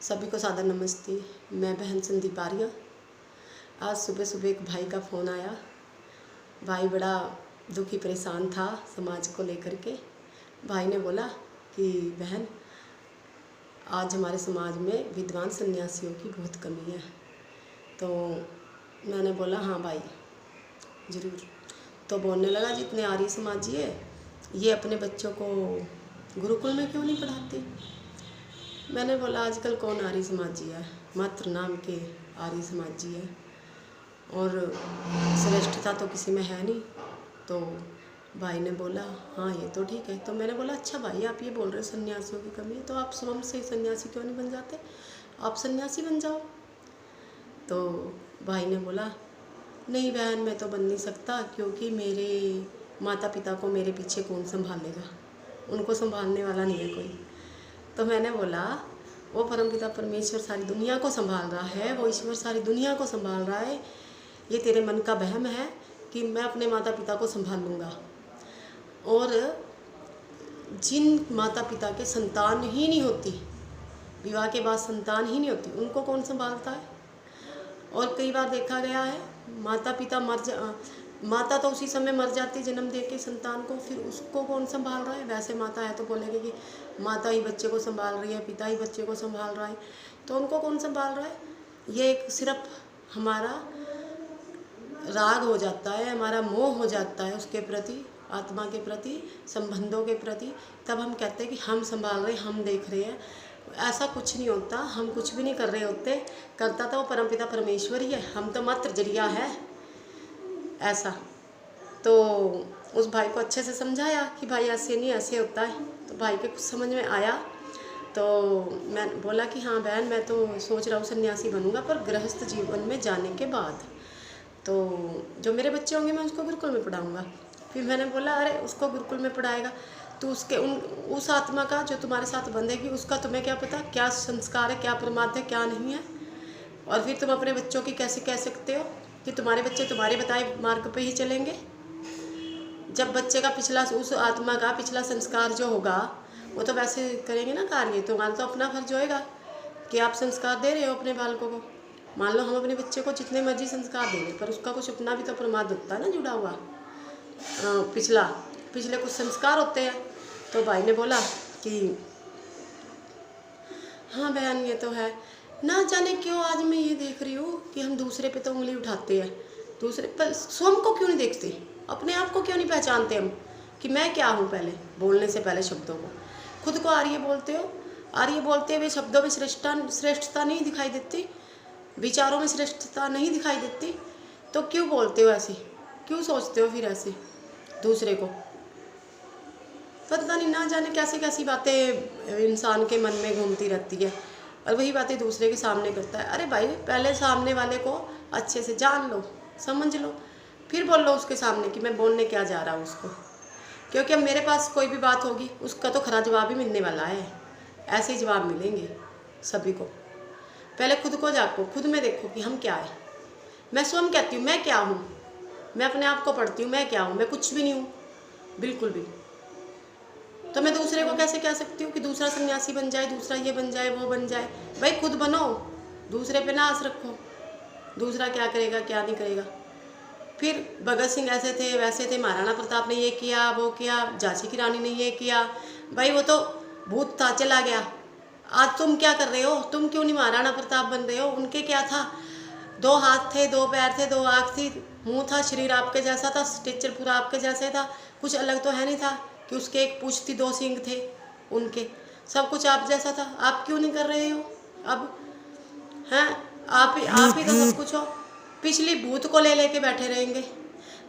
सभी को सादर नमस्ते। मैं बहन संदीप आर्या। आज सुबह सुबह एक भाई का फ़ोन आया। भाई बड़ा दुखी परेशान था समाज को लेकर के। भाई ने बोला कि बहन, आज हमारे समाज में विद्वान सन्यासियों की बहुत कमी है। तो मैंने बोला हाँ भाई ज़रूर। तो बोलने लगा, जितने आर्य समाजी है ये अपने बच्चों को गुरुकुल में क्यों नहीं पढ़ाते। मैंने बोला आजकल कौन आर्य समाजी है, मात्र नाम के आर्य समाजी है और श्रेष्ठता तो किसी में है नहीं। तो भाई ने बोला हाँ ये तो ठीक है। तो मैंने बोला अच्छा भाई, आप ये बोल रहे हो सन्यासियों की कमी है, तो आप स्वयं से सन्यासी क्यों नहीं बन जाते, आप सन्यासी बन जाओ। तो भाई ने बोला नहीं बहन, मैं तो बन नहीं सकता, क्योंकि मेरे माता पिता को मेरे पीछे कौन संभालेगा, उनको संभालने वाला नहीं है कोई। तो मैंने बोला वो परमपिता परमेश्वर सारी दुनिया को संभाल रहा है, वो ईश्वर सारी दुनिया को संभाल रहा है। ये तेरे मन का वहम है कि मैं अपने माता पिता को संभाल लूँगा। और जिन माता पिता के संतान ही नहीं होती, विवाह के बाद संतान ही नहीं होती, उनको कौन संभालता है। और कई बार देखा गया है माता पिता माता तो उसी समय मर जाती जन्म दे के संतान को, फिर उसको कौन संभाल रहा है। वैसे माता है तो बोलेंगे कि माता ही बच्चे को संभाल रही है, पिता ही बच्चे को संभाल रहा है, तो उनको कौन संभाल रहा है। ये एक सिर्फ हमारा राग हो जाता है, हमारा मोह हो जाता है उसके प्रति, आत्मा के प्रति, संबंधों के प्रति। तब हम कहते हैं कि हम संभाल रहे हैं, हम देख रहे हैं। ऐसा कुछ नहीं होता, हम कुछ भी नहीं कर रहे होते, करता तो वो परमपिता परमेश्वर ही है, हम तो मात्र जरिया है ऐसा। तो उस भाई को अच्छे से समझाया कि भाई ऐसे नहीं, ऐसे होता है। तो भाई के कुछ समझ में आया। तो मैं बोला कि हाँ बहन, मैं तो सोच रहा हूँ सन्यासी बनूंगा, पर गृहस्थ जीवन में जाने के बाद तो जो मेरे बच्चे होंगे मैं उसको गुरुकुल में पढ़ाऊँगा। फिर मैंने बोला अरे उसको गुरुकुल में पढ़ाएगा तो उसके उस आत्मा का जो तुम्हारे साथ बंधेगी उसका तुम्हें क्या पता क्या संस्कार है, क्या परमार्थ है, क्या नहीं है। और फिर तुम अपने बच्चों की कैसे कह सकते हो कि तुम्हारे बच्चे तुम्हारे बताए मार्ग पे ही चलेंगे। जब बच्चे का पिछला, उस आत्मा का पिछला संस्कार जो होगा वो तो वैसे करेंगे ना कार्य। तुम्हारा तो अपना फर्ज होएगा कि आप संस्कार दे रहे हो अपने बालकों को। मान लो हम अपने बच्चे को जितने मर्जी संस्कार दे रहे, पर उसका कुछ अपना भी तो प्रमाद होता है ना जुड़ा हुआ, पिछले कुछ संस्कार होते हैं। तो भाई ने बोला कि हाँ बहन ये तो है। ना जाने क्यों आज मैं ये देख रही हूँ कि हम दूसरे पे तो उंगली उठाते हैं, दूसरे पर स्वयं को क्यों नहीं देखते, अपने आप को क्यों नहीं पहचानते हम कि मैं क्या हूँ। पहले बोलने से पहले शब्दों को, खुद को आर्य बोलते हो, आर्य बोलते हुए शब्दों में श्रेष्ठता नहीं दिखाई देती, विचारों में श्रेष्ठता नहीं दिखाई देती, तो क्यों बोलते हो ऐसे, क्यों सोचते हो फिर ऐसे दूसरे को। पता नहीं ना जाने कैसी कैसी बातें इंसान के मन में घूमती रहती है और वही बातें दूसरे के सामने करता है। अरे भाई पहले सामने वाले को अच्छे से जान लो, समझ लो, फिर बोल लो उसके सामने कि मैं बोलने क्या जा रहा हूँ उसको। क्योंकि अब मेरे पास कोई भी बात होगी उसका तो खरा जवाब ही मिलने वाला है, ऐसे ही जवाब मिलेंगे सभी को। पहले खुद को जाको, खुद में देखो कि हम क्या है। मैं स्वयं कहती हूँ मैं क्या हूँ, मैं अपने आप को पढ़ती हूँ मैं क्या हूँ, मैं कुछ भी नहीं हूँ बिल्कुल भी। तो मैं दूसरे को कैसे कह सकती हूँ कि दूसरा सन्यासी बन जाए, दूसरा ये बन जाए, वो बन जाए। भाई खुद बनो, दूसरे पे ना आस रखो, दूसरा क्या करेगा क्या नहीं करेगा। फिर भगत सिंह ऐसे थे वैसे थे, महाराणा प्रताप ने ये किया वो किया, झांसी की रानी ने ये किया। भाई वो तो भूत था, चला गया। आज तुम क्या कर रहे हो, तुम क्यों नहीं महाराणा प्रताप बन रहे हो। उनके क्या था, 2 हाथ थे, 2 पैर थे, 2 आँख थी, मुँह था, शरीर आपके जैसा था, स्ट्रक्चर पूरा आपके जैसे था, कुछ अलग तो है नहीं था कि उसके एक पूँछ थी, 2 सींग थे उनके, सब कुछ आप जैसा था। आप क्यों नहीं कर रहे हो अब, हैं आप ही तो सब कुछ हो। पिछली भूत को ले लेके बैठे रहेंगे।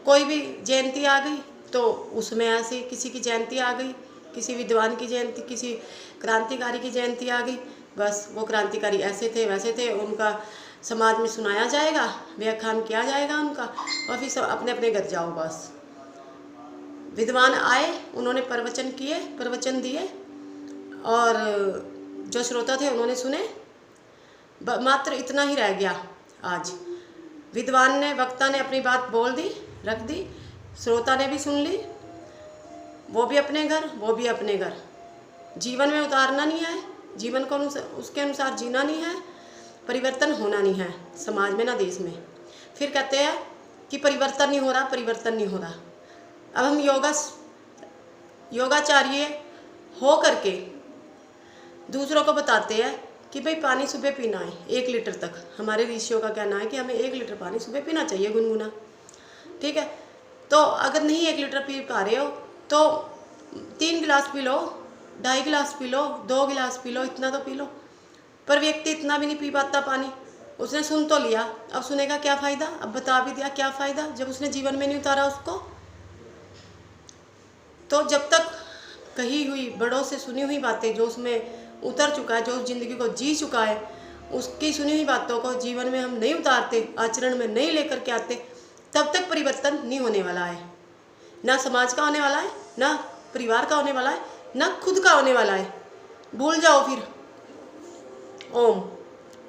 कोई भी जयंती आ गई तो उसमें ऐसे किसी की जयंती आ गई, किसी विद्वान की जयंती, किसी क्रांतिकारी की जयंती आ गई, बस वो क्रांतिकारी ऐसे थे वैसे थे, उनका समाज में सुनाया जाएगा, व्याख्यान किया जाएगा उनका, और फिर सब अपने अपने घर जाओ बस। विद्वान आए, उन्होंने प्रवचन दिए और जो श्रोता थे उन्होंने सुने, मात्र इतना ही रह गया। आज विद्वान ने, वक्ता ने अपनी बात बोल दी, रख दी, श्रोता ने भी सुन ली, वो भी अपने घर वो भी अपने घर। जीवन में उतारना नहीं है, जीवन को उसके अनुसार जीना नहीं है, परिवर्तन होना नहीं है समाज में ना देश में। फिर कहते हैं कि परिवर्तन नहीं हो रहा, परिवर्तन नहीं हो रहा। अब हम योगाचार्य हो करके दूसरों को बताते हैं कि भाई पानी सुबह पीना है 1 लीटर तक। हमारे ऋषियों का कहना है कि हमें 1 लीटर पानी सुबह पीना चाहिए गुनगुना, ठीक है। तो अगर नहीं 1 लीटर पी पा रहे हो तो 3 गिलास पी लो, 2.5 गिलास पी लो, 2 गिलास पी लो, इतना तो पी लो। पर व्यक्ति इतना भी नहीं पी पाता पानी। उसने सुन तो लिया, अब सुनेगा क्या फ़ायदा, अब बता भी दिया क्या फ़ायदा जब उसने जीवन में नहीं उतारा उसको। तो जब तक कही हुई बड़ों से सुनी हुई बातें जो उसमें उतर चुका है, जो उस ज़िंदगी को जी चुका है, उसकी सुनी हुई बातों को जीवन में हम नहीं उतारते, आचरण में नहीं लेकर के आते, तब तक परिवर्तन नहीं होने वाला है। ना समाज का होने वाला है, ना परिवार का होने वाला है, ना खुद का होने वाला है। भूल जाओ फिर। ओम।